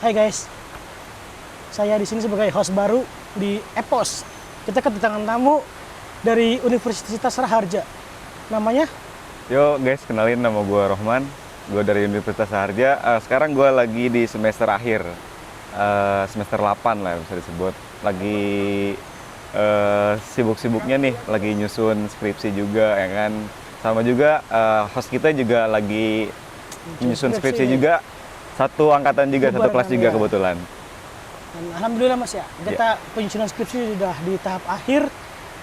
Hai guys, saya di sini sebagai host baru di Epos. Kita kedatangan tamu dari Universitas Raharja. Namanya? Yo guys, kenalin, nama gue Rohman. Gue dari Universitas Raharja. Sekarang gue lagi di semester akhir, semester 8 lah bisa disebut. Lagi sibuk-sibuknya nih, lagi nyusun skripsi juga ya kan. Sama juga host kita juga lagi nyusun skripsi juga. Satu angkatan juga, satu kelas juga kebetulan. Dan alhamdulillah Mas ya, kita penyusunan skripsi sudah di tahap akhir,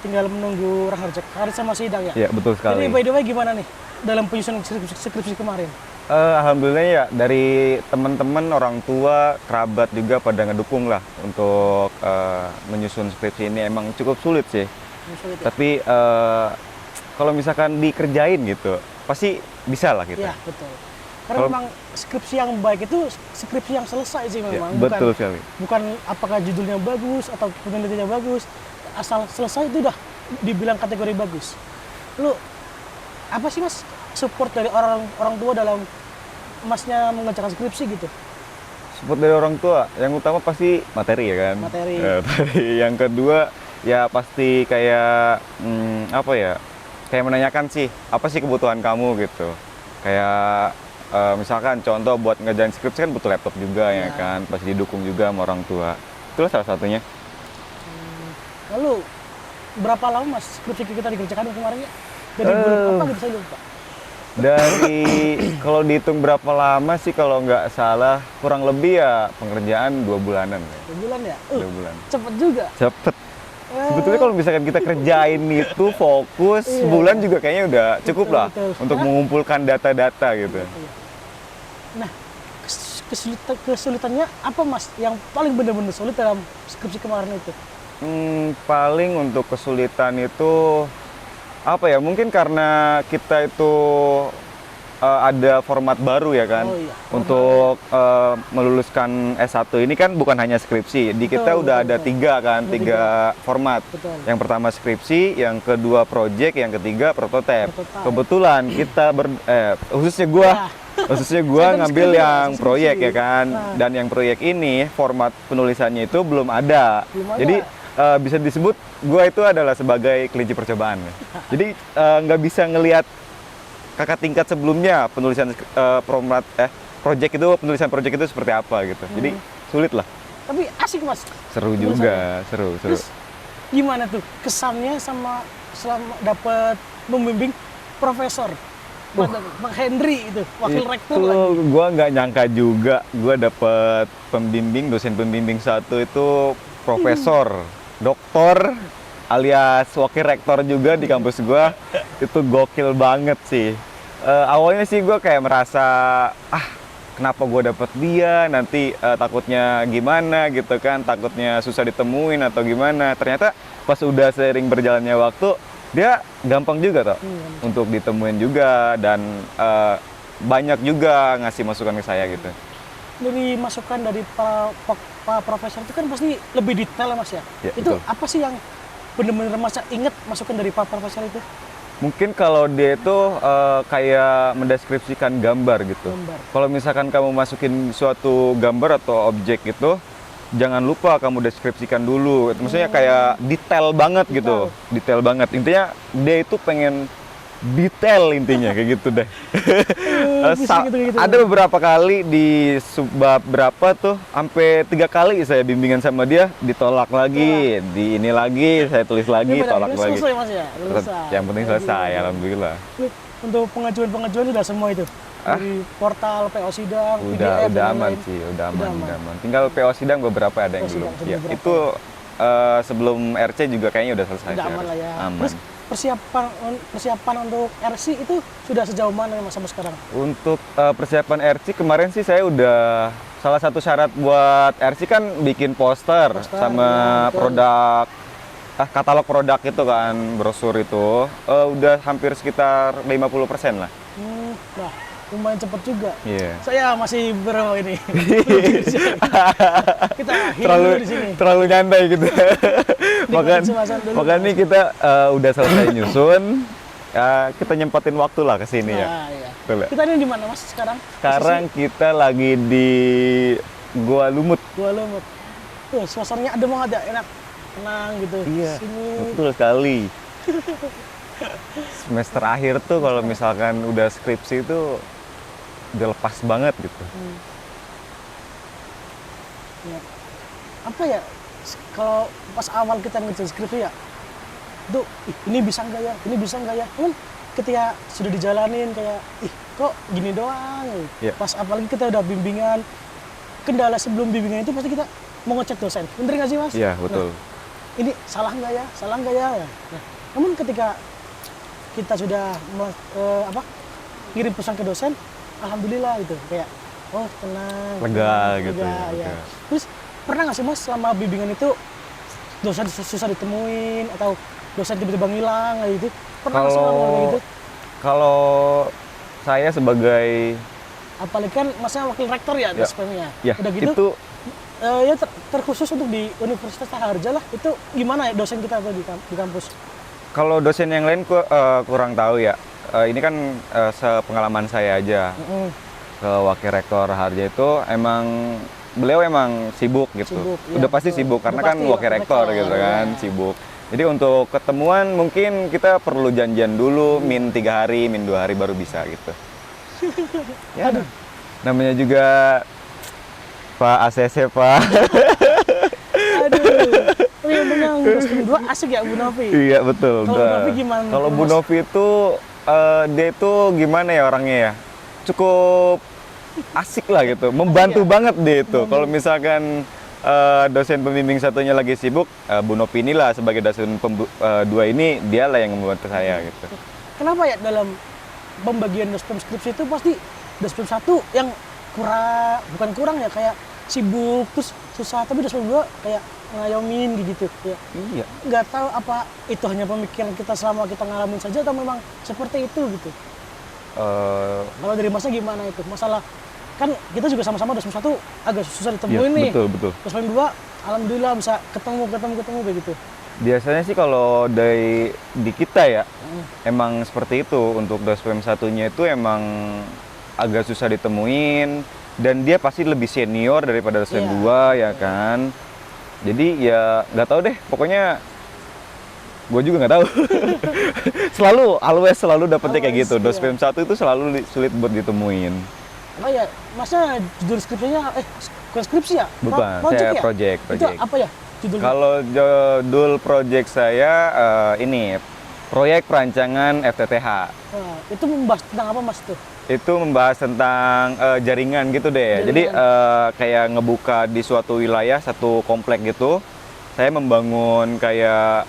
tinggal menunggu Raharja sama sidang ya. Iya, betul sekali. Jadi by the way gimana nih dalam penyusunan skripsi kemarin? Alhamdulillah ya, dari teman-teman, orang tua, kerabat juga pada ngedukung lah untuk menyusun skripsi ini. Emang cukup sulit sih. Sulit, ya? Tapi kalau misalkan dikerjain gitu, pasti bisa lah kita. Iya, betul. Karena memang skripsi yang baik itu skripsi yang selesai sih memang. Ya, betul sekali. Bukan apakah judulnya bagus atau penelitiannya bagus, asal selesai itu udah dibilang kategori bagus. Lu apa sih Mas support dari orang tua dalam Masnya mengerjakan skripsi gitu? Support dari orang tua, yang utama pasti materi ya kan. Materi. Yang kedua ya pasti kayak apa ya? Kayak menanyakan sih apa sih kebutuhan kamu gitu. Kayak misalkan contoh buat ngerjain skripsi kan butuh laptop juga ya kan, pasti didukung juga sama orang tua. Itulah salah satunya. Lalu berapa lama Mas skripsi kita dikerjakan kemarin ya? Dari bulan apa gitu saya lupa. Dari kalau dihitung berapa lama sih, kalau nggak salah kurang lebih ya pengerjaan 2 bulanan. 2 bulan ya? 2 bulan. Cepet juga. Cepet. Sebetulnya kalau misalkan kita kerjain itu fokus, sebulan juga kayaknya udah cukup lah untuk mengumpulkan data-data gitu. Nah, kesulitannya apa Mas yang paling benar-benar sulit dalam skripsi kemarin itu? Paling untuk kesulitan itu apa ya? Mungkin karena kita itu ada format baru ya kan. Untuk meluluskan S1 ini kan bukan hanya skripsi. Di kita udah ada 3 kan, 3 format. Yang pertama skripsi, yang kedua project, yang ketiga prototype. Kebetulan kita khususnya gua ngambil yang proyek ya kan. Dan yang proyek ini format penulisannya itu belum ada. Jadi bisa disebut gua itu adalah sebagai kelinci percobaan. Jadi nggak bisa ngelihat kakak tingkat sebelumnya penulisan project itu seperti apa gitu. Jadi sulit lah. Tapi asik Mas. Seru juga, seru. Terus gimana tuh kesannya selama dapat membimbing profesor Pak Henry itu, wakil rektor lagi. Gua nggak nyangka juga gua dapat dosen pembimbing satu itu profesor, doktor alias wakil rektor juga di kampus gua. Itu gokil banget sih. Awalnya sih gue kayak merasa kenapa gue dapet dia, nanti takutnya gimana gitu kan, takutnya susah ditemuin atau gimana. Ternyata pas udah sering berjalannya waktu, dia gampang juga toh untuk ditemuin juga, dan banyak juga ngasih masukan ke saya gitu. Dari masukan dari Pak Profesor itu kan pasti lebih detail ya Mas ya? Itu betul. Apa sih yang benar-benar Mas inget masukan dari Pak Profesor itu? Mungkin kalau dia itu kayak mendeskripsikan gambar gitu. Kalau misalkan kamu masukin suatu gambar atau objek itu, jangan lupa kamu deskripsikan dulu. Maksudnya kayak detail banget gitu. Detail banget. Intinya dia itu pengen detail intinya kayak gitu deh. Ada beberapa kali di subbab berapa tuh, sampai 3 kali saya bimbingan sama dia, ditolak lagi, di ini lagi, saya tulis lagi, tolak lagi. Selesai Mas ya? Yang penting selesai, alhamdulillah. Untuk pengajuan sudah semua itu? Dari portal PO Sidang, udah aman sih, udah aman. Tinggal PO Sidang beberapa ada yang belum. Ya, itu sebelum RC juga kayaknya udah selesai. Udah aman lah ya. Aman. Terus persiapan untuk RC itu sudah sejauh mana Mas sampai sekarang? Untuk persiapan RC kemarin sih saya udah, salah satu syarat buat RC kan bikin poster sama produk, katalog produk itu kan, brosur itu udah hampir sekitar 50% lah. Nah, lumayan cepet juga. Saya masih ini. Kita di sini. Terlalu nyantai gitu. Makanya kita udah selesai nyusun, kita nyempetin waktu lah ke sini ya. Kita ini di mana Mas sekarang? Sekarang kita lagi di Gua Lumut. Gua Lumut. Tuh, suasananya adem banget ya, enak. Tenang gitu. Iya, Sini. betul sekali. Semester akhir tuh kalau misalkan udah skripsi itu udah lepas banget gitu. Ya. Apa ya? Kalau pas awal kita ngerjain skripsi ya, tuh ini bisa nggak ya? Ini bisa nggak ya? Kan ketika sudah dijalanin kayak, kok gini doang. Iya. Pas apalagi kita udah bimbingan, kendala sebelum bimbingan itu pasti kita mau ngecek dosen. Bener nggak sih mas? Iya, betul. Nah, ini salah nggak ya? Salah nggak ya? Nah, namun ketika kita sudah ngirim pesan ke dosen, alhamdulillah gitu kayak tenang, Lega tenang, gitu lega, ya. ya. Terus pernah nggak sih mas selama bimbingan itu dosen susah ditemuin atau dosen tiba-tiba ngilang kayak gitu? Pernah nggak sih ngalamin kayak gitu? Kalau saya sebagai Apalagi kan masnya wakil rektor ya, Ya. SPM-nya. ya Udah gitu, itu ya terkhusus untuk di Universitas Raharja lah, itu gimana ya dosen kita tuh di kampus? kalau dosen yang lain kurang tahu ya. Ini kan sepengalaman saya aja. Mm-mm. Ke wakil rektor Harja itu beliau emang sibuk gitu. Sibuk, iya, Udah pasti betul. sibuk Udah karena kan pasti wakil rektor gitu kan, iya. sibuk. Jadi untuk ketemuan mungkin kita perlu janjian dulu min 3 hari, min 2 hari baru bisa gitu. Ya, Aduh. namanya juga Pak ACC Pak. Aduh, yang menang terus kedua asik ya Bu Novi. Iya betul. Kalau Bu Novi gimana? Kalau Bu Mas? Novi itu dia itu gimana ya orangnya ya? Cukup asik lah gitu, membantu Iya. banget dia itu. Kalau misalkan dosen pembimbing satunya lagi sibuk, Bu Novi inilah sebagai dosen dua ini dialah yang membantu saya gitu. Kenapa ya dalam pembagian dospem skripsi itu pasti dospem 1 yang bukan kurang ya, kayak sibuk terus susah, tapi dospem 2 kayak ngayomin gitu ya. Iya. Nggak tahu apa itu hanya pemikiran kita selama kita ngalamin saja atau memang seperti itu gitu. Kalau dari masnya gimana itu? Masalah kan kita juga sama-sama dospem 1 agak susah ditemuin Iya, nih. betul. Dospem 2 alhamdulillah bisa ketemu kayak gitu. Biasanya sih kalau di kita ya, emang seperti itu. Untuk dospem satunya itu emang agak susah ditemuin, dan dia pasti lebih senior daripada dosen Iya. 2 ya kan. Jadi ya nggak tahu deh, pokoknya gue juga nggak tahu. selalu dapetnya kayak Always, gitu. iya. Dospem 1 itu selalu sulit buat ditemuin. Oh ya, masnya judul skripsinya bukan skripsi ya? Bukan, Project saya ya? project. Itu apa ya judulnya? Kalau judul project saya ini proyek perancangan FTTH. Nah, itu membahas tentang apa mas tuh? Itu membahas tentang jaringan gitu deh. Jaringan. Jadi kayak ngebuka di suatu wilayah, satu komplek gitu. Saya membangun kayak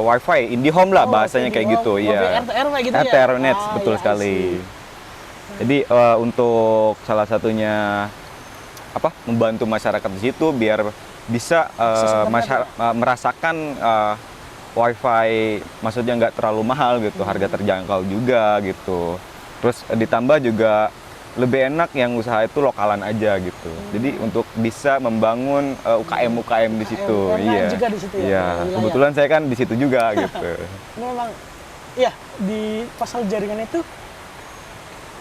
wifi, IndiHome lah bahasanya kayak gitu. Iya. RT RW gitu ya? Ethernet, betul iya, sekali. I see. Jadi untuk salah satunya membantu masyarakat di situ biar bisa Akses internet merasakan wifi, maksudnya nggak terlalu mahal gitu, harga terjangkau juga gitu. Terus ditambah juga lebih enak yang usaha itu lokalan aja gitu. Jadi untuk bisa membangun UKM di situ. UKM Iya. juga di situ ya, Iya. wilayah. Kebetulan saya kan di situ juga gitu. Ini memang, ya di pasal jaringan itu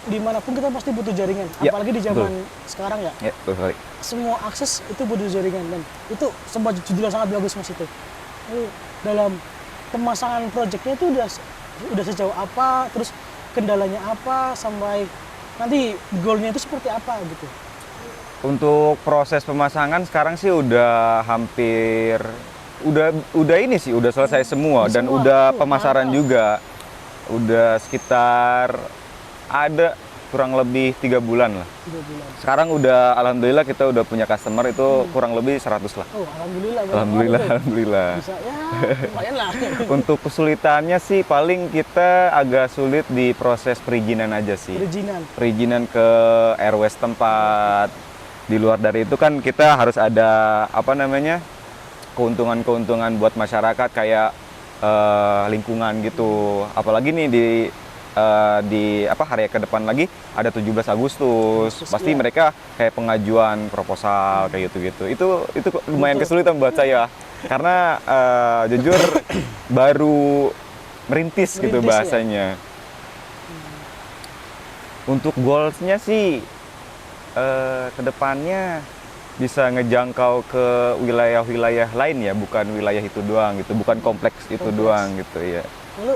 dimanapun kita pasti butuh jaringan, Ya, apalagi di zaman sekarang ya. Ya, betul sekali. Semua akses itu butuh jaringan, dan itu sebuah judul yang sangat bagus mas itu. Ini dalam pemasangan proyeknya itu udah sejauh apa, terus kendalanya apa, sampai nanti goalnya itu seperti apa gitu. Untuk proses pemasangan sekarang sih udah hampir udah ini sih udah selesai semua, dan Semua. udah pemasaran Mantap. juga. Udah sekitar ada kurang lebih 3 bulan lah. 3 bulan. Sekarang udah alhamdulillah kita udah punya customer itu kurang lebih 100 lah. Oh alhamdulillah. banyak Alhamdulillah, banget tuh. alhamdulillah. Bisa ya lumayan lah. Untuk kesulitannya sih paling kita agak sulit di proses perizinan aja sih. Perizinan. Perizinan ke RW setempat. Di luar dari itu kan kita harus ada keuntungan-keuntungan buat masyarakat kayak lingkungan gitu. Apalagi nih di hari ke depan lagi ada 17 Agustus. Pasti iya. mereka kayak pengajuan proposal kayak gitu-gitu. Itu lumayan kesulitan buat saya. Karena jujur baru merintis gitu Merintis, bahasanya. Untuk goals-nya sih kedepannya bisa ngejangkau ke wilayah-wilayah lain ya, bukan wilayah itu doang gitu, bukan kompleks itu Kompleks. doang gitu ya. Lalu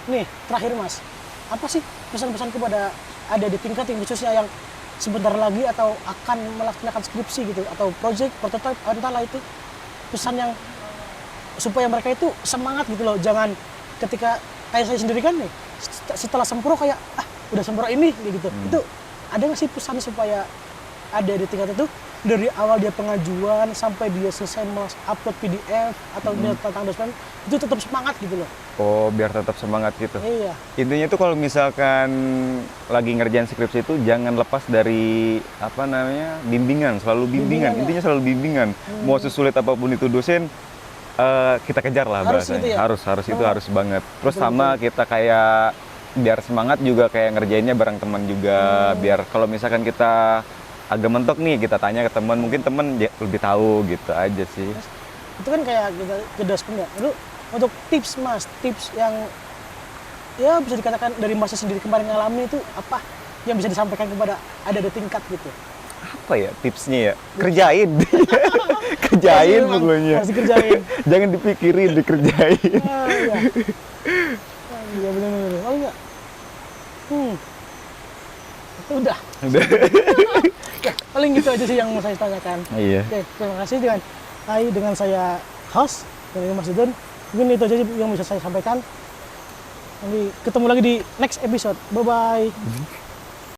nih terakhir Mas, apa sih pesan-pesan kepada adik-adik tingkat yang khususnya yang sebentar lagi atau akan melaksanakan skripsi gitu atau project prototype entahlah itu, pesan yang supaya mereka itu semangat gitu loh, jangan ketika kayak saya sendiri kan nih setelah sempro kayak udah sempro ini kayak gitu. Itu ada nggak sih pesan supaya adik-adik tingkat itu dari awal dia pengajuan sampai dia selesai upload PDF atau dia tentang dosen itu tetap semangat gitu loh. Oh, biar tetap semangat gitu. Iya. Intinya tuh kalau misalkan lagi ngerjain skripsi itu jangan lepas dari apa namanya bimbingan, selalu bimbingan. Bimbingan ya? Intinya selalu bimbingan. Mau sesulit apapun itu dosen, kita kejar lah Harus bahasanya. gitu ya? Harus itu Oh. harus banget. Terus Betul, sama kita kayak biar semangat juga kayak ngerjainnya bareng teman juga. Biar kalau misalkan kita agak mentok nih, kita tanya ke teman, mungkin teman lebih tahu gitu aja sih. Itu kan kayak kita ke dosen ya. Lalu untuk tips Mas, tips yang ya bisa dikatakan dari Mas sendiri kemarin ngalami itu apa yang bisa disampaikan kepada adik-adik tingkat gitu? Apa ya tipsnya ya? Kerjain. Kerjain Memang pokoknya. harus dikerjain. Jangan dipikirin, dikerjain. Iya. Iya benar-benar. Oh enggak. Udah. Udah. Ya, paling gitu aja sih yang mau saya tanyakan. Iya. Oke, terima kasih dengan saya host dari Mas Dudun. Mungkin itu aja sih yang bisa saya sampaikan. Nanti ketemu lagi di next episode. Bye bye.